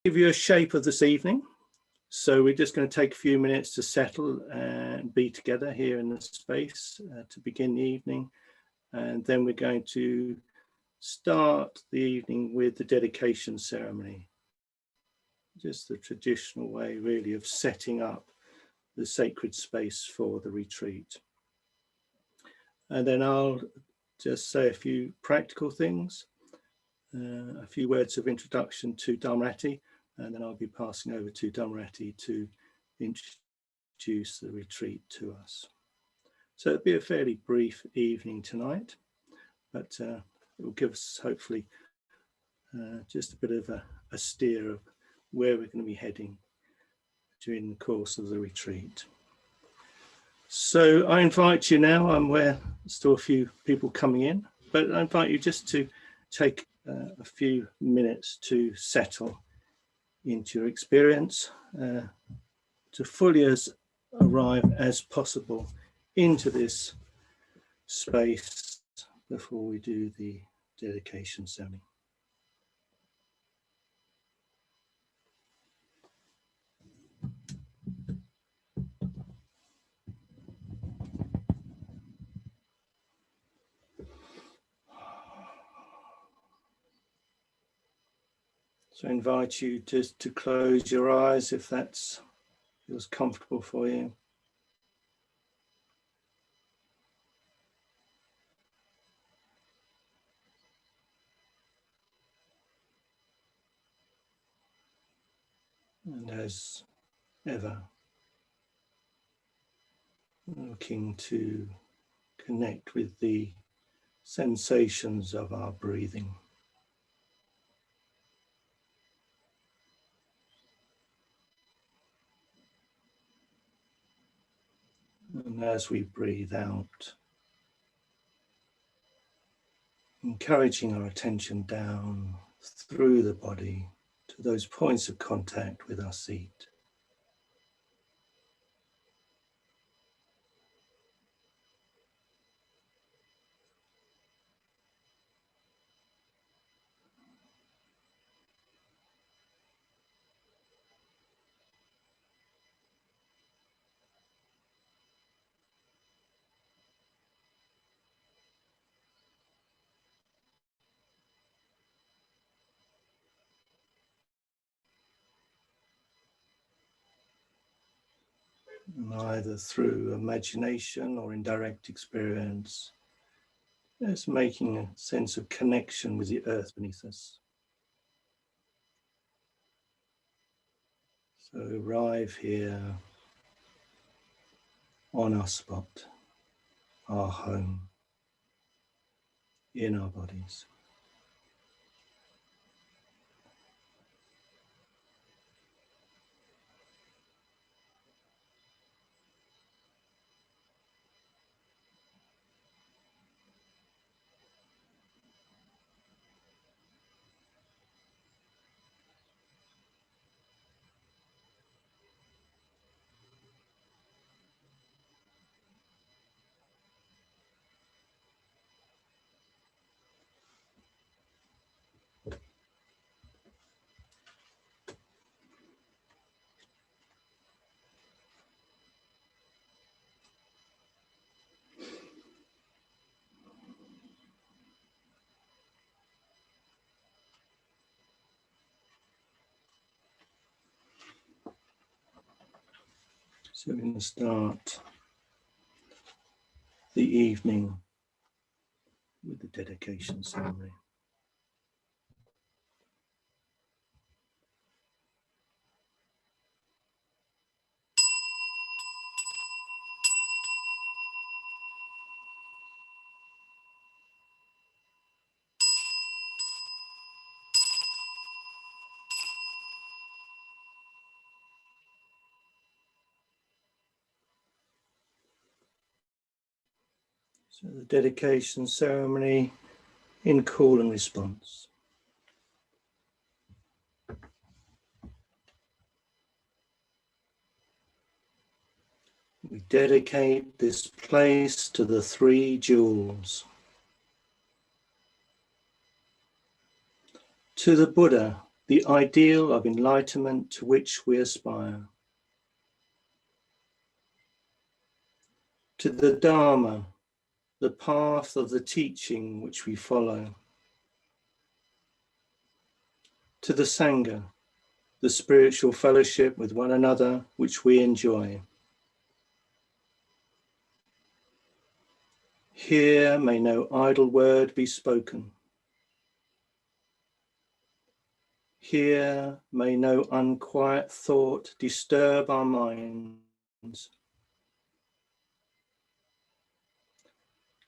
give you a shape of this evening. So we're just going to take a few minutes to settle and be together here in the space to begin the evening. And then we're going to start the evening with the dedication ceremony. Just the traditional way really of setting up the sacred space for the retreat. And then I'll just say a few practical things, a few words of introduction to Dhammarati, and then I'll be passing over to Dhammarati to introduce the retreat to us. So it'll be a fairly brief evening tonight, but it will give us hopefully just a bit of a steer of where we're going to be heading during the course of the retreat. So I invite you now, I'm aware there's still a few people coming in, but I invite you just to take a few minutes to settle into your experience, to fully arrive as possible into this space before we do the dedication ceremony. So I invite you just to close your eyes if that feels comfortable for you. And as ever, looking to connect with the sensations of our breathing. And as we breathe out, encouraging our attention down through the body to those points of contact with our seat. Either through imagination or indirect experience, just making a sense of connection with the earth beneath us. So arrive here on our spot, our home, in our bodies. So we're going to start the evening with the dedication ceremony. So the dedication ceremony in call and response. We dedicate this place to the three jewels, to the Buddha, the ideal of enlightenment to which we aspire, to the Dharma, the path of the teaching which we follow, to the Sangha, the spiritual fellowship with one another which we enjoy. Here may no idle word be spoken. Here may no unquiet thought disturb our minds.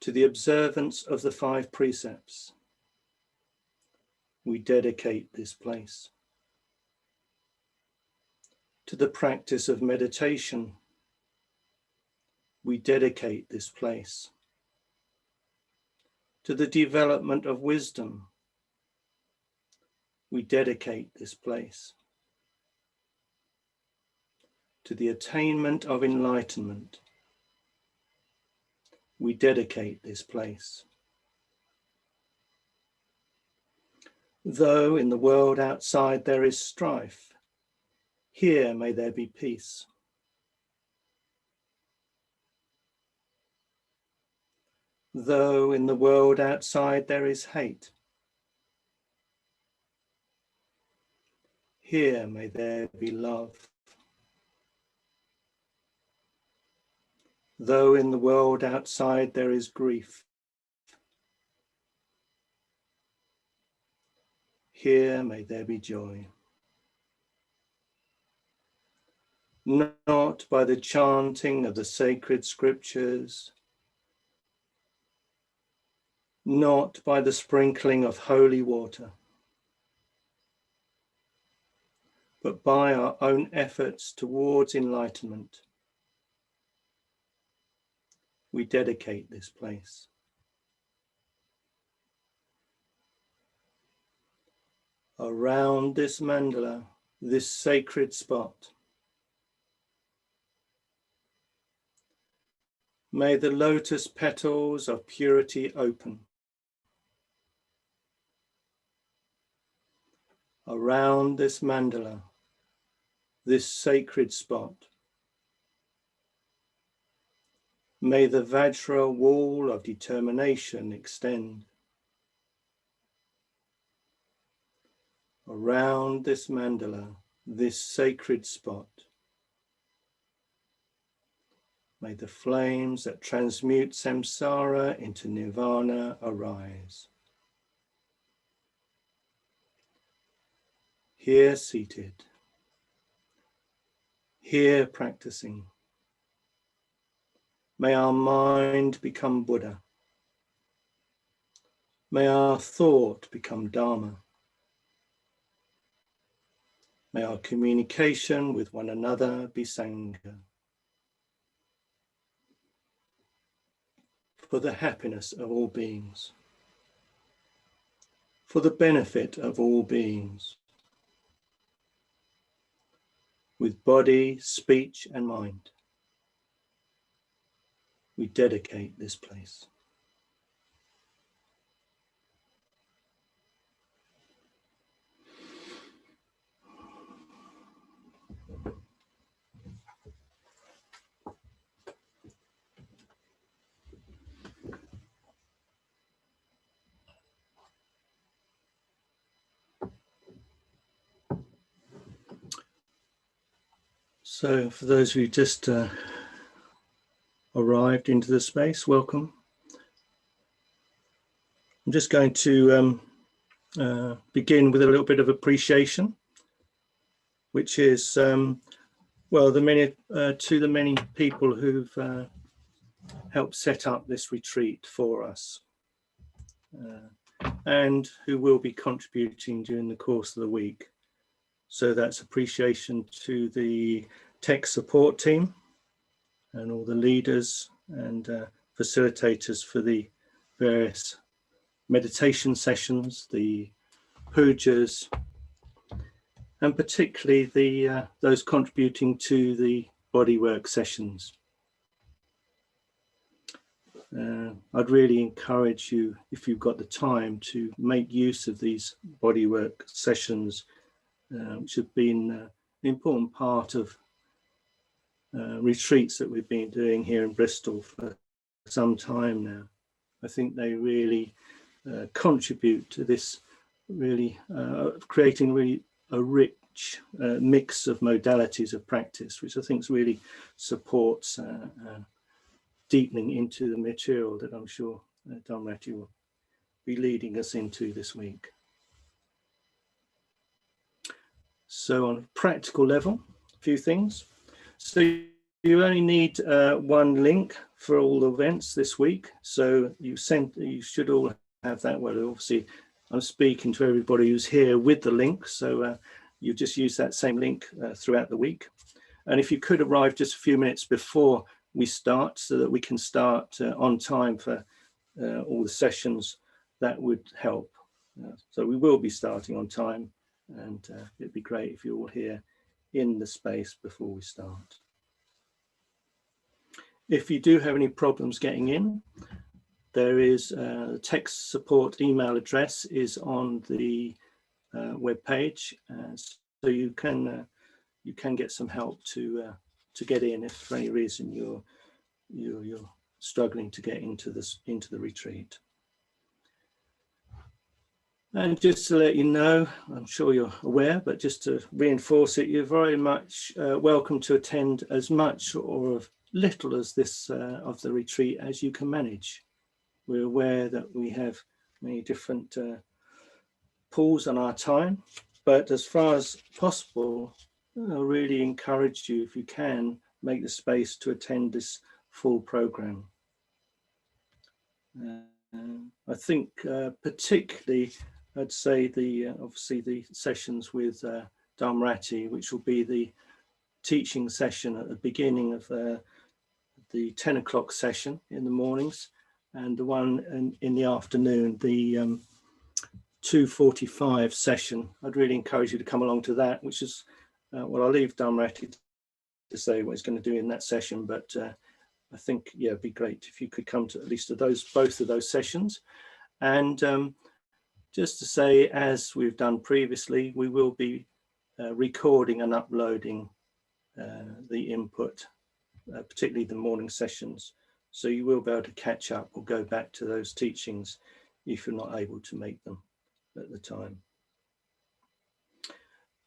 To the observance of the 5 precepts, we dedicate this place. To the practice of meditation, we dedicate this place. To the development of wisdom, we dedicate this place. To the attainment of enlightenment, we dedicate this place. Though in the world outside there is strife, here may there be peace. Though in the world outside there is hate, here may there be love. Though in the world outside there is grief, here may there be joy. Not by the chanting of the sacred scriptures, not by the sprinkling of holy water, but by our own efforts towards enlightenment, we dedicate this place. Around this mandala, this sacred spot, may the lotus petals of purity open. Around this mandala, this sacred spot, may the Vajra wall of determination extend. Around this mandala, this sacred spot, may the flames that transmute samsara into nirvana arise. Here seated, here practicing, may our mind become Buddha. May our thought become Dharma. May our communication with one another be Sangha. For the happiness of all beings. For the benefit of all beings. With body, speech, and mind, we dedicate this place. So for those who just arrived into the space, welcome. I'm just going to begin with a little bit of appreciation, which is, well, to the many people who've helped set up this retreat for us and who will be contributing during the course of the week. So that's appreciation to the tech support team and all the leaders and facilitators for the various meditation sessions, the pujas, and particularly the those contributing to the bodywork sessions. I'd really encourage you, if you've got the time, to make use of these bodywork sessions which have been an important part of retreats that we've been doing here in Bristol for some time now. I think they really contribute to this really creating really a rich mix of modalities of practice, which I think really supports deepening into the material that I'm sure Dhammarati will be leading us into this week. So on a practical level, a few things. So you only need one link for all the events this week. So you should all have that. Well, obviously I'm speaking to everybody who's here with the link. So you just use that same link throughout the week. And if you could arrive just a few minutes before we start so that we can start on time for all the sessions, that would help. So we will be starting on time, and it'd be great if you're all here in the space before we start. If you do have any problems getting in, there is the text support email address is on the web page, so you can get some help to get in if for any reason you're struggling to get into the retreat. And just to let you know, I'm sure you're aware, but just to reinforce it, you're very much welcome to attend as much or as little as this of the retreat as you can manage. We're aware that we have many different pools on our time, but as far as possible, I really encourage you, if you can, make the space to attend this full program. I think particularly, I'd say obviously the sessions with Dharmarati, which will be the teaching session at the beginning of the 10 o'clock session in the mornings, and the one in the afternoon, the 2:45 session. I'd really encourage you to come along to that, which is, well, I'll leave Dhammarati to say what he's going to do in that session, but I think, yeah, it'd be great if you could come to at least both of those sessions. And just to say, as we've done previously, we will be recording and uploading the input, particularly the morning sessions. So you will be able to catch up or go back to those teachings if you're not able to make them at the time.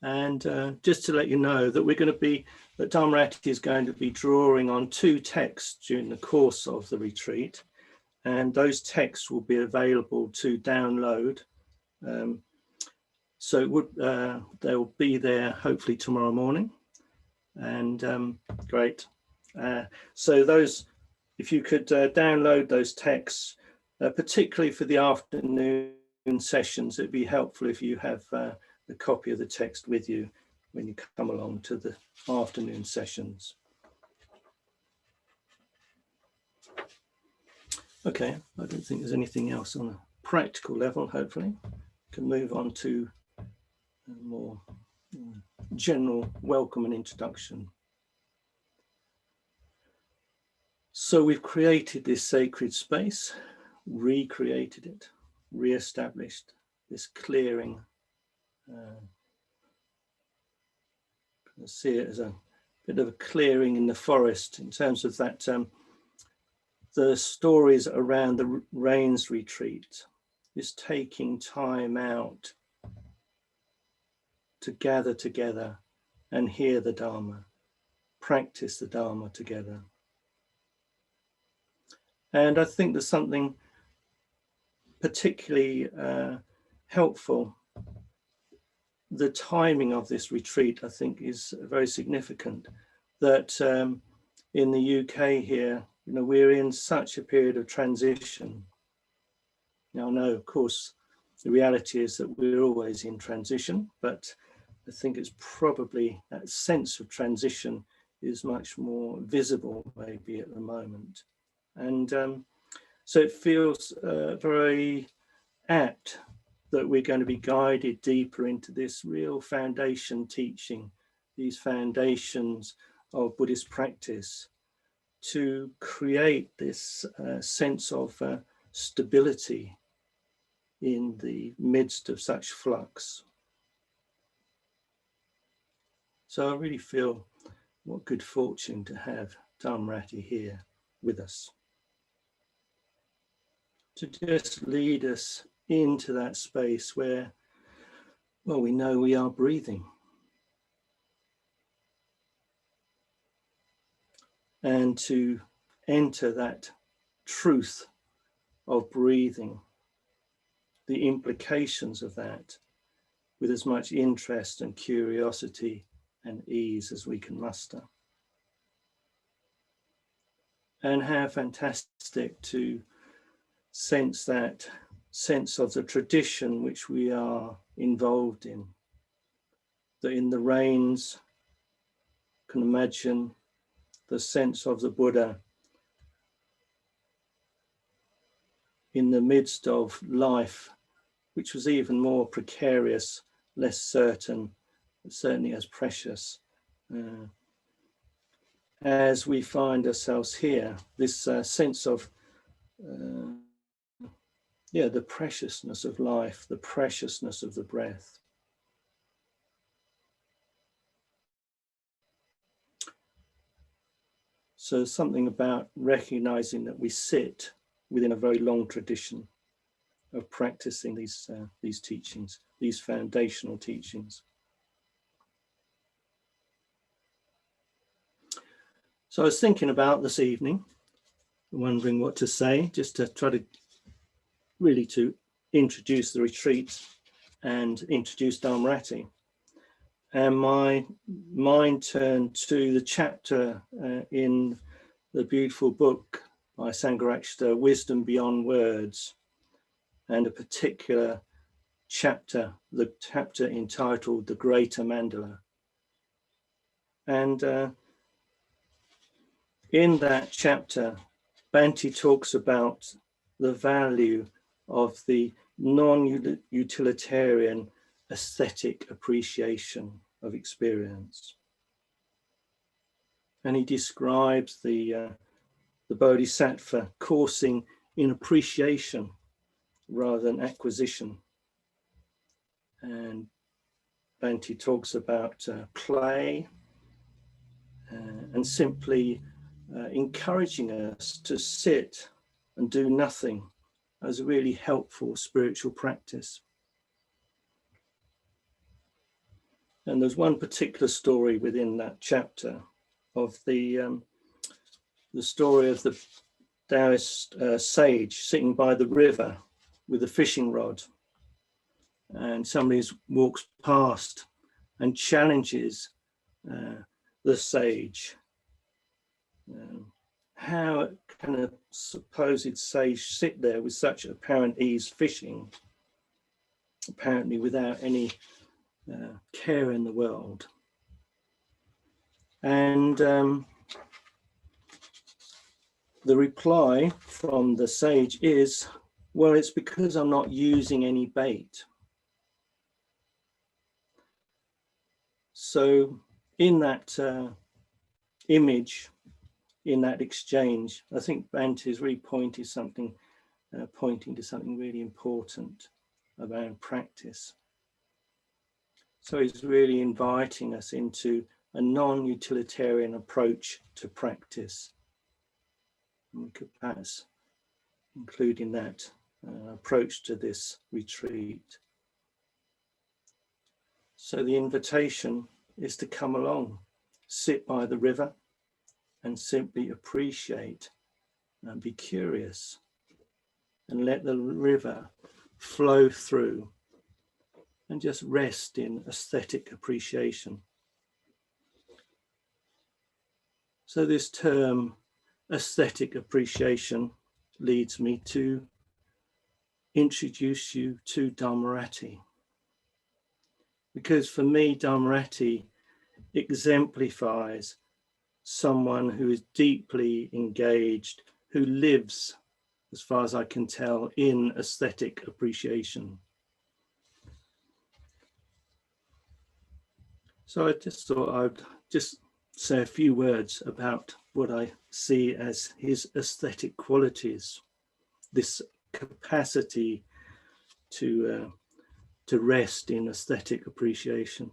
And just to let you know that that Dharmarati is going to be drawing on 2 texts during the course of the retreat, and those texts will be available to download. So they'll be there hopefully tomorrow morning, and great. So those, if you could download those texts, particularly for the afternoon sessions, it'd be helpful if you have the copy of the text with you when you come along to the afternoon sessions. Okay, I don't think there's anything else on a practical level. Hopefully, can move on to a more general welcome and introduction. So we've created this sacred space, recreated it, re-established this clearing. I see it as a bit of a clearing in the forest in terms of that the stories around the Rains retreat is taking time out to gather together and hear the Dharma, practice the Dharma together. And I think there's something particularly helpful. The timing of this retreat, I think, is very significant. That in the UK here, we're in such a period of transition. Now, I know, of course, the reality is that we're always in transition, but I think it's probably that sense of transition is much more visible maybe at the moment. And so it feels very apt that we're going to be guided deeper into this real foundation teaching, these foundations of Buddhist practice, to create this sense of stability in the midst of such flux. So I really feel what good fortune to have Dharmarati here with us, to just lead us into that space where, well, we know we are breathing. And to enter that truth of breathing, the implications of that, with as much interest and curiosity and ease as we can muster. And how fantastic to sense that sense of the tradition which we are involved in, that in the rains, can imagine the sense of the Buddha in the midst of life, which was even more precarious, less certain, but certainly as precious. As we find ourselves here, this sense of the preciousness of life, the preciousness of the breath. So something about recognizing that we sit within a very long tradition of practicing these teachings, these foundational teachings. So I was thinking about this evening, wondering what to say, just to try to really to introduce the retreat and introduce Dhammarati. And my mind turned to the chapter in the beautiful book by Sangharakshita, Wisdom Beyond Words, and a particular chapter, the chapter entitled The Greater Mandala. And in that chapter, Bhante talks about the value of the non-utilitarian aesthetic appreciation of experience. And he describes the Bodhisattva coursing in appreciation rather than acquisition. And Bhante talks about play and simply encouraging us to sit and do nothing as a really helpful spiritual practice. And there's one particular story within that chapter of the story of the Taoist sage sitting by the river with a fishing rod, and somebody walks past and challenges the sage. How can a supposed sage sit there with such apparent ease fishing, apparently without any care in the world? And the reply from the sage is, well, it's because I'm not using any bait. So in that image, in that exchange, I think Bhante is really pointing to something really important about practice. So he's really inviting us into a non-utilitarian approach to practice. And we could perhaps include in that approach to this retreat. So the invitation is to come along, sit by the river, and simply appreciate and be curious and let the river flow through and just rest in aesthetic appreciation. So this term, aesthetic appreciation, leads me to introduce you to Dhammarati. Because for me, Dhammarati exemplifies someone who is deeply engaged, who lives, as far as I can tell, in aesthetic appreciation. So I just thought I'd just say a few words about what I see as his aesthetic qualities, this capacity to rest in aesthetic appreciation.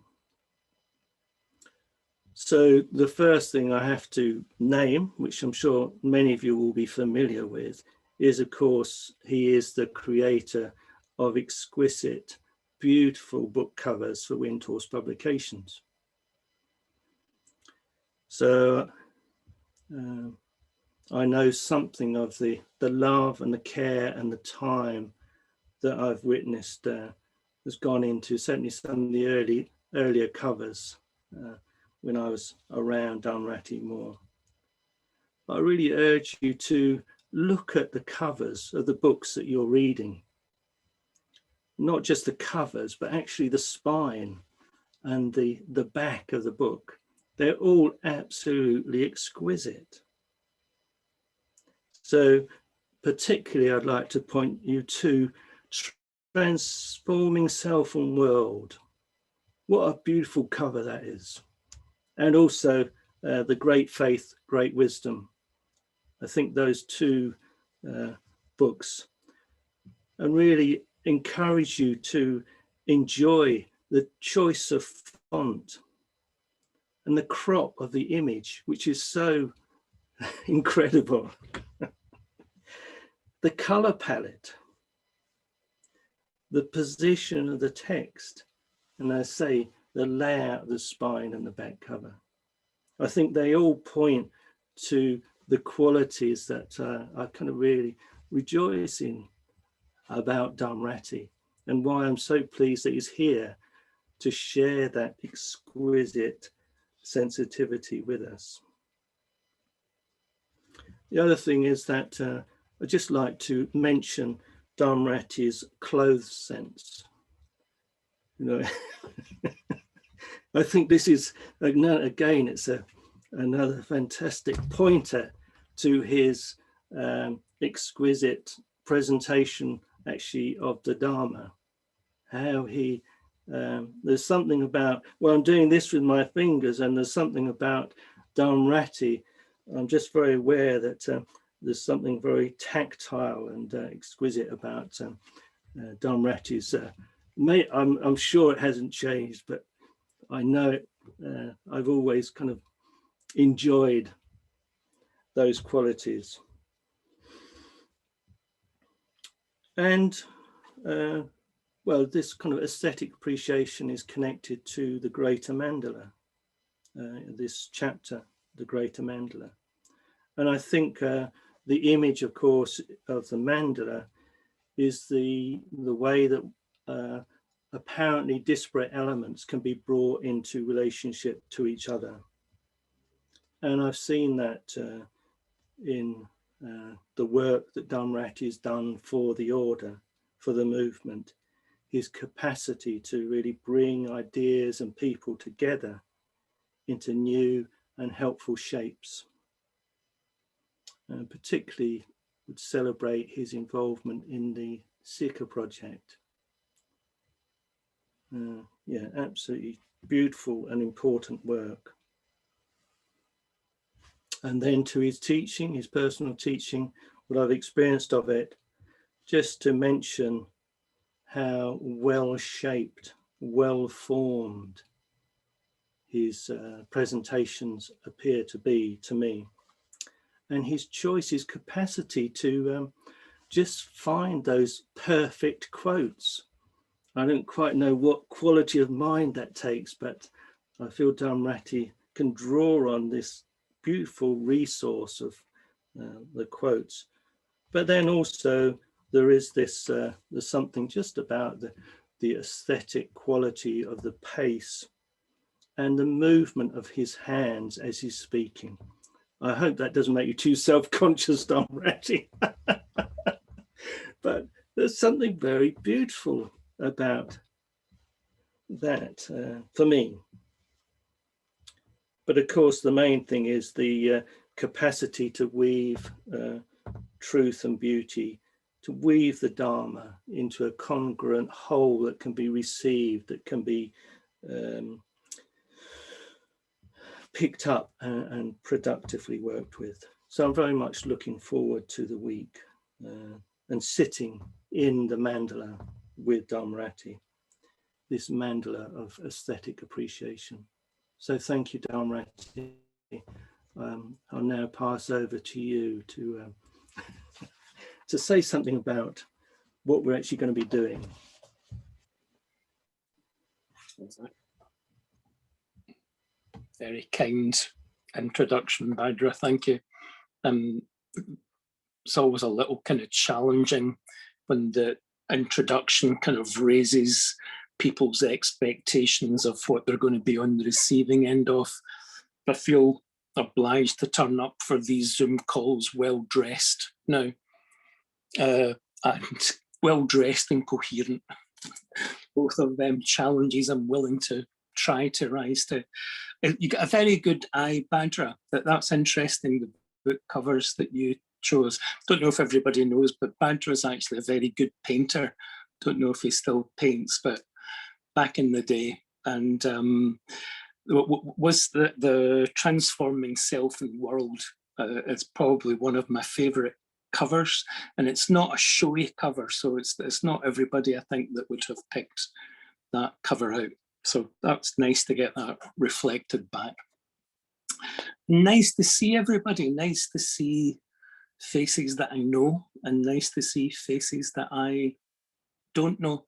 So the first thing I have to name, which I'm sure many of you will be familiar with, is, of course, he is the creator of exquisite, beautiful book covers for Windhorse Publications. So I know something of the love and the care and the time that I've witnessed has gone into certainly some of the earlier covers when I was around Dhammarati more. I really urge you to look at the covers of the books that you're reading. Not just the covers, but actually the spine and the back of the book. They're all absolutely exquisite. So particularly I'd like to point you to Transforming Self and World. What a beautiful cover that is. And also The Great Faith, Great Wisdom. I think those two books and really encourage you to enjoy the choice of font and the crop of the image, which is so incredible. The color palette, the position of the text, and I say the layout of the spine and the back cover. I think they all point to the qualities that I kind of really rejoice in about Dhammarati, and why I'm so pleased that he's here to share that exquisite sensitivity with us. The other thing is that I'd just like to mention Dharmarati's clothes sense. You know, I think this is, again, it's another fantastic pointer to his exquisite presentation, actually, of the Dharma. How he, there's something about, well, I'm doing this with my fingers, and there's something about Dhammarati. I'm just very aware that there's something very tactile and exquisite about Dhammarati's. I'm sure it hasn't changed, but I know it. I've always kind of enjoyed those qualities. And well, this kind of aesthetic appreciation is connected to the Greater Mandala, this chapter, the Greater Mandala. And I think the image, of course, of the mandala is the way that apparently disparate elements can be brought into relationship to each other. And I've seen that in the work that Dhammarati has done for the order, for the movement, his capacity to really bring ideas and people together into new and helpful shapes. And particularly would celebrate his involvement in the Sikha project. Yeah, absolutely beautiful and important work. And then to his teaching, his personal teaching, what I've experienced of it, just to mention how well shaped, well formed his presentations appear to be to me. And his choice, his capacity to just find those perfect quotes. I don't quite know what quality of mind that takes, but I feel Dhammarati can draw on this beautiful resource of the quotes. But then also there is this, there's something just about the aesthetic quality of the pace and the movement of his hands as he's speaking. I hope that doesn't make you too self-conscious, Dhammarati. But there's something very beautiful about that for me. But of course, the main thing is the capacity to weave truth and beauty, to weave the Dharma into a congruent whole that can be received, that can be picked up and productively worked with. So I'm very much looking forward to the week and sitting in the mandala with Dhammarati, this mandala of aesthetic appreciation. So thank you, Dhammarati. I'll now pass over to you to say something about what we're actually going to be doing. Very kind introduction, Bhadra, thank you. It's always a little kind of challenging when the introduction kind of raises people's expectations of what they're going to be on the receiving end of. I feel obliged to turn up for these Zoom calls well dressed now, and well dressed and coherent. Both of them challenges I'm willing to try to rise to. You got a very good eye, Bhadra. That's interesting, the book covers that you chose. Don't know if everybody knows, but Bhadra is actually a very good painter. Don't know if he still paints, but back in the day. And was the Transforming Self and World is probably one of my favourite covers, and it's not a showy cover, so it's not everybody, I think, that would have picked that cover out. So that's nice to get that reflected back. Nice to see everybody, nice to see faces that I know, and nice to see faces that I don't know.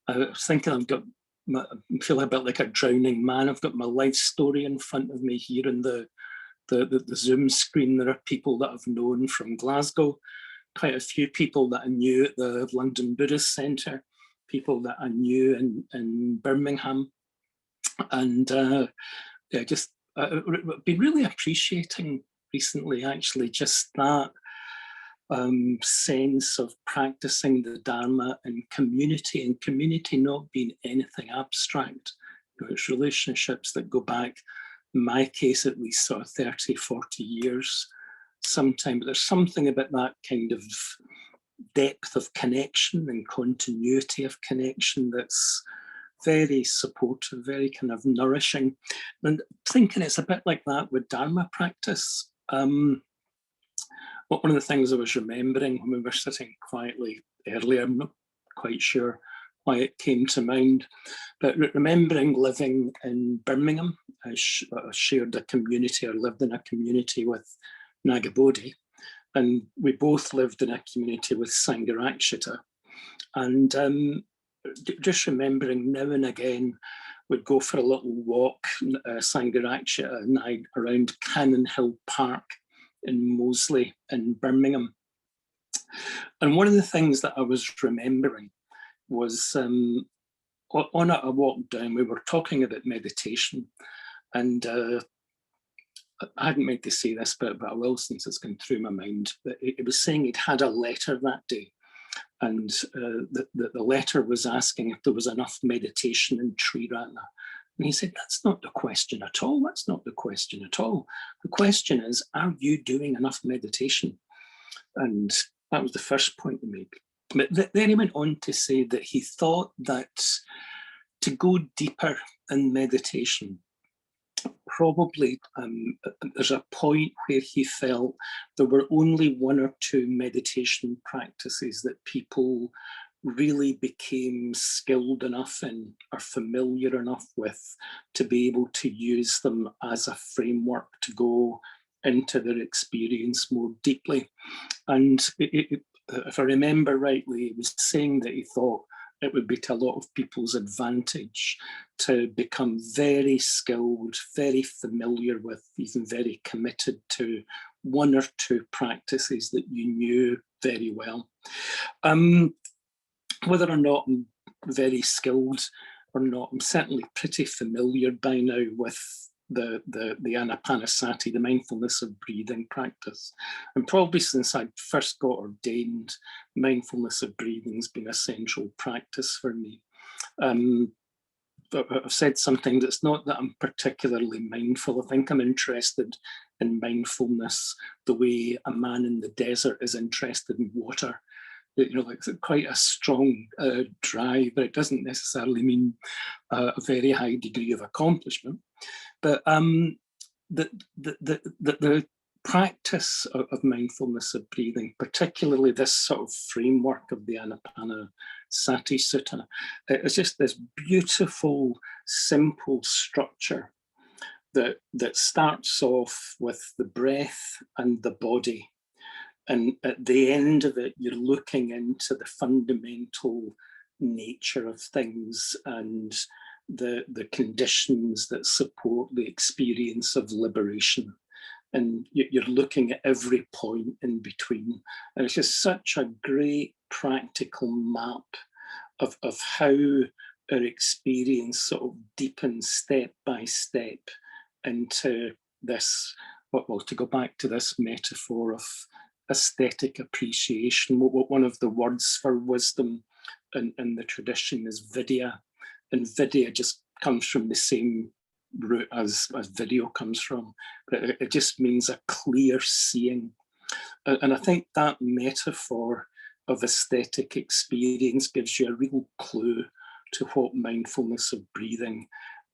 I was thinking I feel a bit like a drowning man. I've got my life story in front of me here in the Zoom screen. There are people that I've known from Glasgow, quite a few people that I knew at the London Buddhist Centre, people that I knew in Birmingham. And yeah, just I've been really appreciating recently, actually, just that sense of practicing the Dharma and community not being anything abstract. You know, it's relationships that go back, in my case, at least sort of 30, 40 years sometime. But there's something about that kind of depth of connection and continuity of connection that's very supportive, very kind of nourishing. And thinking it's a bit like that with Dharma practice. One of the things I was remembering when we were sitting quietly earlier, I'm not quite sure why it came to mind, but remembering living in Birmingham, I shared a community, or lived in a community with Nagabodhi, and we both lived in a community with Sangharakshita. And just remembering now and again, we'd go for a little walk, Sangharakshita and I, around Cannon Hill Park in Moseley in Birmingham. And one of the things that I was remembering was on a walk down, we were talking about meditation, and I hadn't meant to say this, but I will, since it's gone through my mind. But it was saying he'd had a letter that day, and the letter was asking if there was enough meditation in Triratna. And he said, that's not the question at all. That's not the question at all. The question is, are you doing enough meditation? And that was the first point he made. But then he went on to say that he thought that to go deeper in meditation, probably there's a point where he felt there were only one or two meditation practices that people really became skilled enough in or familiar enough with to be able to use them as a framework to go into their experience more deeply. And if I remember rightly, he was saying that he thought it would be to a lot of people's advantage to become very skilled, very familiar with, even very committed to one or two practices that you knew very well. Whether or not I'm very skilled or not, I'm certainly pretty familiar by now with the anapanasati, the mindfulness of breathing practice. And probably since I first got ordained, mindfulness of breathing has been a central practice for me. But I've said something that's not that I'm particularly mindful. I think I'm interested in mindfulness the way a man in the desert is interested in water. You know, like quite a strong drive, but it doesn't necessarily mean a very high degree of accomplishment. But the practice of mindfulness of breathing, particularly this sort of framework of the Anapanasati Sutta, it's just this beautiful, simple structure that starts off with the breath and the body. And at the end of it, you're looking into the fundamental nature of things and the conditions that support the experience of liberation. And you're looking at every point in between. And it's just such a great practical map of how our experience sort of deepens step by step into this, well, to go back to this metaphor of aesthetic appreciation. One of the words for wisdom in the tradition is vidya, and vidya just comes from the same root as video comes from, but it just means a clear seeing. And I think that metaphor of aesthetic experience gives you a real clue to what mindfulness of breathing,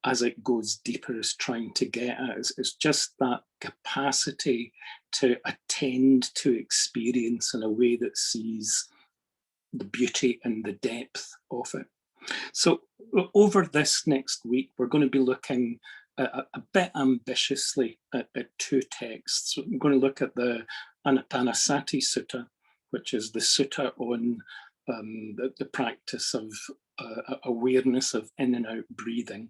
as it goes deeper, is trying to get at. It's just that capacity to attend to experience in a way that sees the beauty and the depth of it. So over this next week, we're going to be looking a bit ambitiously at two texts. We're going to look at the Anapanasati Sutta, which is the sutta on the practice of awareness of in and out breathing,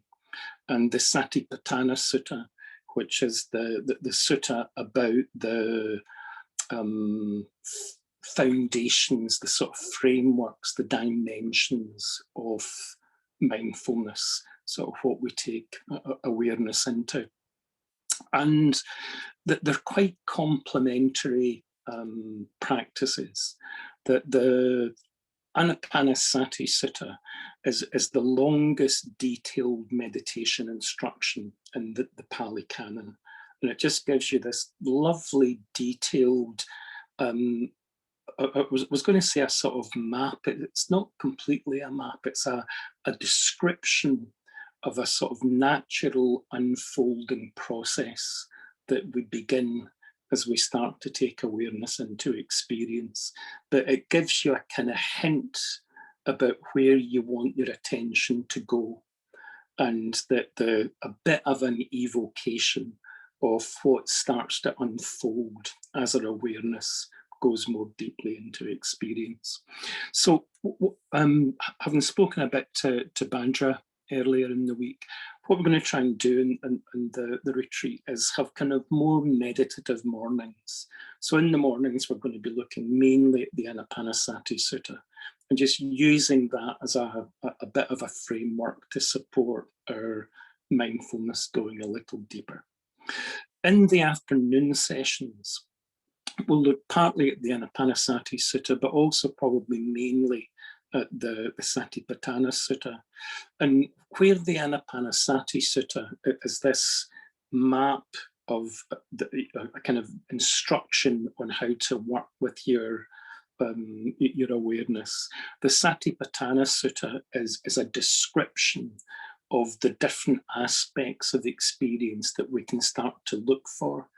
and the Satipatthana Sutta, which is the sutta about the foundations, the sort of frameworks, the dimensions of mindfulness, sort of what we take awareness into. And they're quite complementary practices. The Anapanasati Sutta is the longest detailed meditation instruction in the Pali Canon. And it just gives you this lovely detailed, I was going to say a sort of map. It's not completely a map. It's a description of a sort of natural unfolding process that we begin as we start to take awareness into experience. But it gives you a kind of hint about where you want your attention to go, and that a bit of an evocation of what starts to unfold as our awareness goes more deeply into experience. So having spoken a bit to Bhadra earlier in the week, what we're going to try and do in the retreat is have kind of more meditative mornings. So in the mornings, we're going to be looking mainly at the Anapanasati Sutta and just using that as a bit of a framework to support our mindfulness going a little deeper. In the afternoon sessions, we'll look partly at the Anapanasati Sutta, but also probably mainly at the Satipatthana Sutta. And where the Anapanasati Sutta is this map of a kind of instruction on how to work with your awareness, the Satipatthana Sutta is a description of the different aspects of the experience that we can start to look for.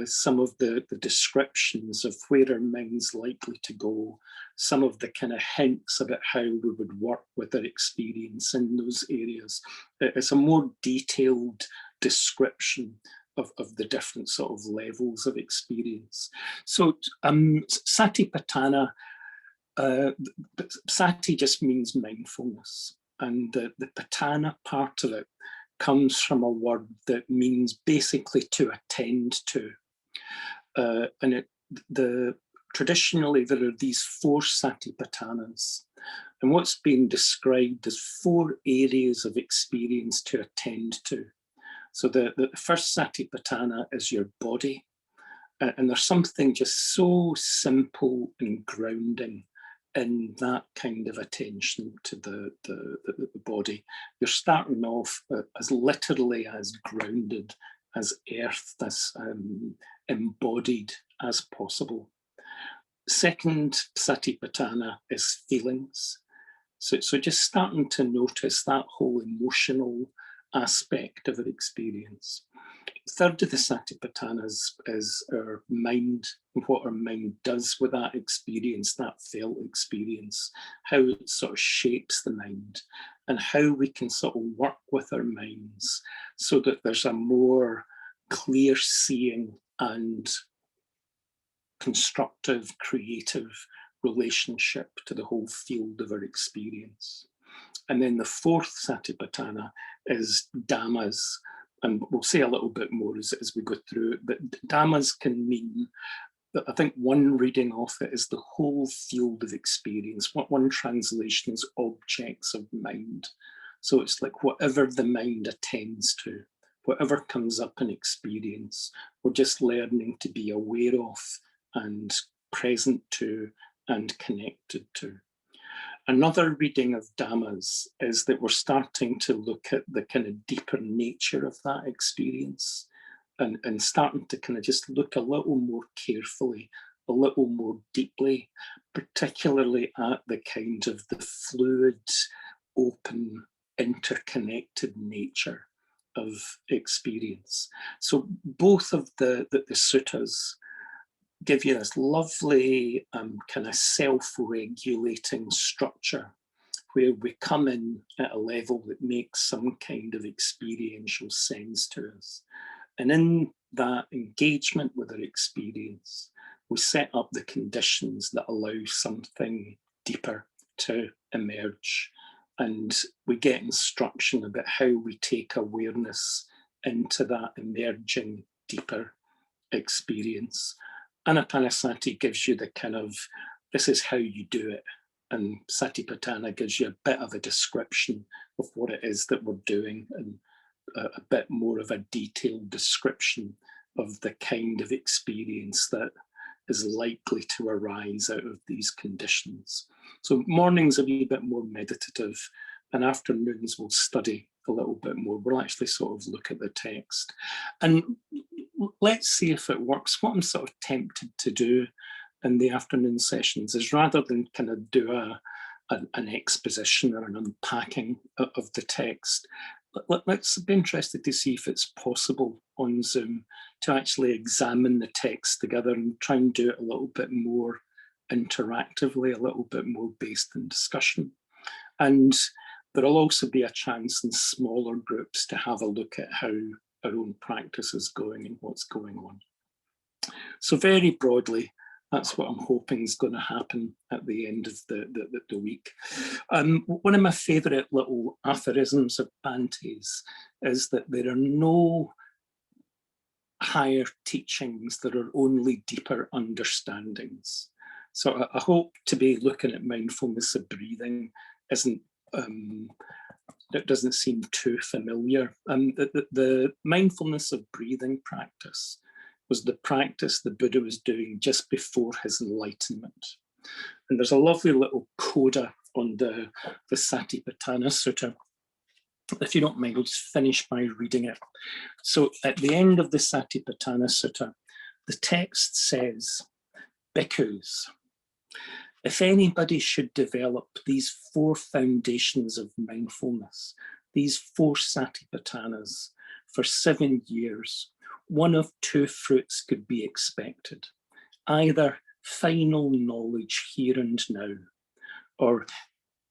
Some of the descriptions of where our mind's likely to go, some of the kind of hints about how we would work with our experience in those areas. It's a more detailed description of the different sort of levels of experience. So Satipatthana, Sati just means mindfulness, and the patthana part of it comes from a word that means basically to attend to. And traditionally, there are these 4 satipatthanas. And what's being described as 4 areas of experience to attend to. So the first satipatthana is your body. And there's something just so simple and grounding in that kind of attention to the body. You're starting off as literally as grounded, as earth, as embodied as possible. Second satipatthana is feelings. So just starting to notice that whole emotional aspect of our experience. Third of the satipatthanas is our mind, and what our mind does with that experience, that felt experience, how it sort of shapes the mind. and how we can sort of work with our minds so that there's a more clear seeing and constructive, creative relationship to the whole field of our experience. And then the fourth Satipatthana is Dhammas. And we'll say a little bit more as we go through it, but Dhammas can mean, I think one reading of it is the whole field of experience. What one translation is objects of mind. So it's like whatever the mind attends to, whatever comes up in experience, we're just learning to be aware of and present to and connected to. Another reading of Dhammas is that we're starting to look at the kind of deeper nature of that experience and starting to kind of just look a little more carefully, a little more deeply, particularly at the kind of the fluid, open, interconnected nature of experience. So both of the suttas give you this lovely kind of self-regulating structure where we come in at a level that makes some kind of experiential sense to us. And in that engagement with our experience, we set up the conditions that allow something deeper to emerge. And we get instruction about how we take awareness into that emerging deeper experience. Anapanasati gives you the kind of, this is how you do it. And Satipatthana gives you a bit of a description of what it is that we're doing and a bit more of a detailed description of the kind of experience that is likely to arise out of these conditions. So mornings a wee bit more meditative, and afternoons we'll study a little bit more. We'll actually sort of look at the text. And let's see if it works. What I'm sort of tempted to do in the afternoon sessions is, rather than kind of do an exposition or an unpacking of the text, let's be interested to see if it's possible on Zoom to actually examine the text together and try and do it a little bit more interactively, a little bit more based in discussion. And there'll also be a chance in smaller groups to have a look at how our own practice is going and what's going on. So very broadly, that's what I'm hoping is going to happen at the end of the week. One of my favourite little aphorisms of Bhante's is that there are no higher teachings, there are only deeper understandings. So I hope to be looking at mindfulness of breathing isn't, it doesn't seem too familiar. The mindfulness of breathing practice was the practice the Buddha was doing just before his enlightenment. And there's a lovely little coda on the Satipatthana Sutta. If you don't mind, I'll just finish by reading it. So at the end of the Satipatthana Sutta, the text says, "Bhikkhus, if anybody should develop these four foundations of mindfulness, these four Satipatthanas, for 7 years, one of two fruits could be expected. Either final knowledge here and now, or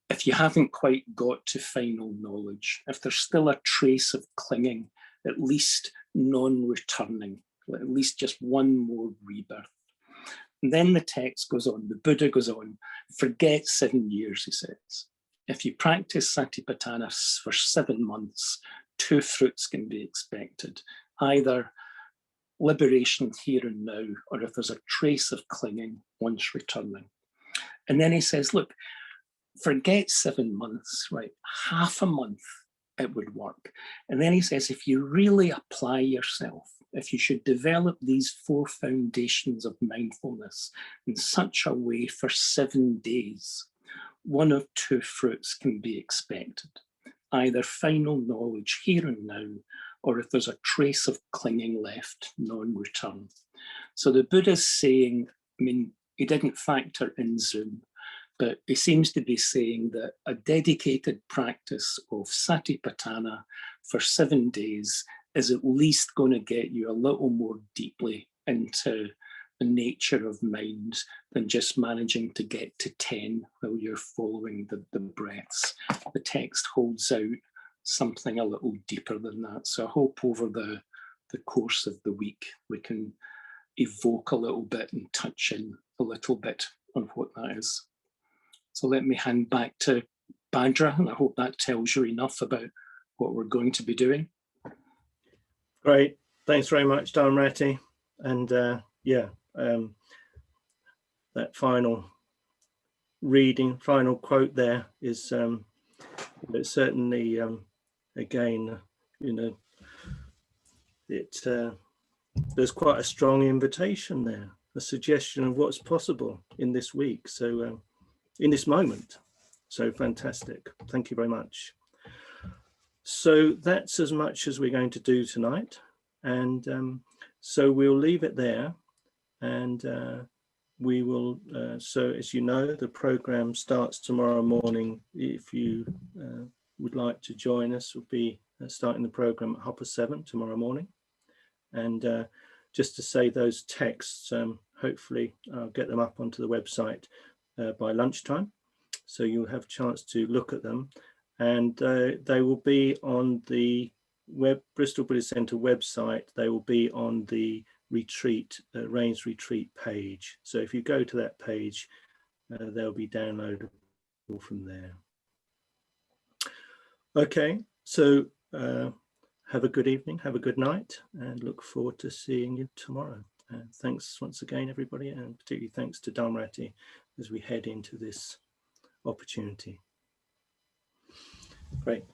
if you haven't quite got to final knowledge, if there's still a trace of clinging, at least non-returning, at least just one more rebirth." And then the text goes on, the Buddha goes on, forget 7 years, he says. If you practice Satipatthana for 7 months, two fruits can be expected. Either liberation here and now, or if there's a trace of clinging, once returning. And then he says, look, forget 7 months, right? Half a month, it would work. And then he says, if you really apply yourself, if you should develop these four foundations of mindfulness in such a way for 7 days, one of two fruits can be expected. Either final knowledge here and now, or if there's a trace of clinging left, non-return. So the Buddha's saying, I mean, he didn't factor in Zoom, but he seems to be saying that a dedicated practice of Satipatthana for 7 days is at least going to get you a little more deeply into nature of mind than just managing to get to 10 while you're following the breaths. The text holds out something a little deeper than that. So I hope over the course of the week we can evoke a little bit and touch in a little bit on what that is. So let me hand back to Bhadra, and I hope that tells you enough about what we're going to be doing. Great, thanks very much, Dharmarati. And that final reading, final quote there is certainly, again, there's quite a strong invitation there, a suggestion of what's possible in this week. So in this moment. So fantastic. Thank you very much. So that's as much as we're going to do tonight. And so we'll leave it there. And we will, so as you know, the program starts tomorrow morning. If you would like to join us, we'll be starting the program at 7:30 tomorrow morning. And just to say those texts, hopefully I'll get them up onto the website by lunchtime. So you'll have a chance to look at them. And they will be on the Bristol Buddhist Centre website. They will be on the retreat, Rains Retreat page. So if you go to that page, they'll be downloadable from there. Okay, so have a good evening, have a good night, and look forward to seeing you tomorrow. And thanks once again, everybody, and particularly thanks to Dhammarati as we head into this opportunity. Great.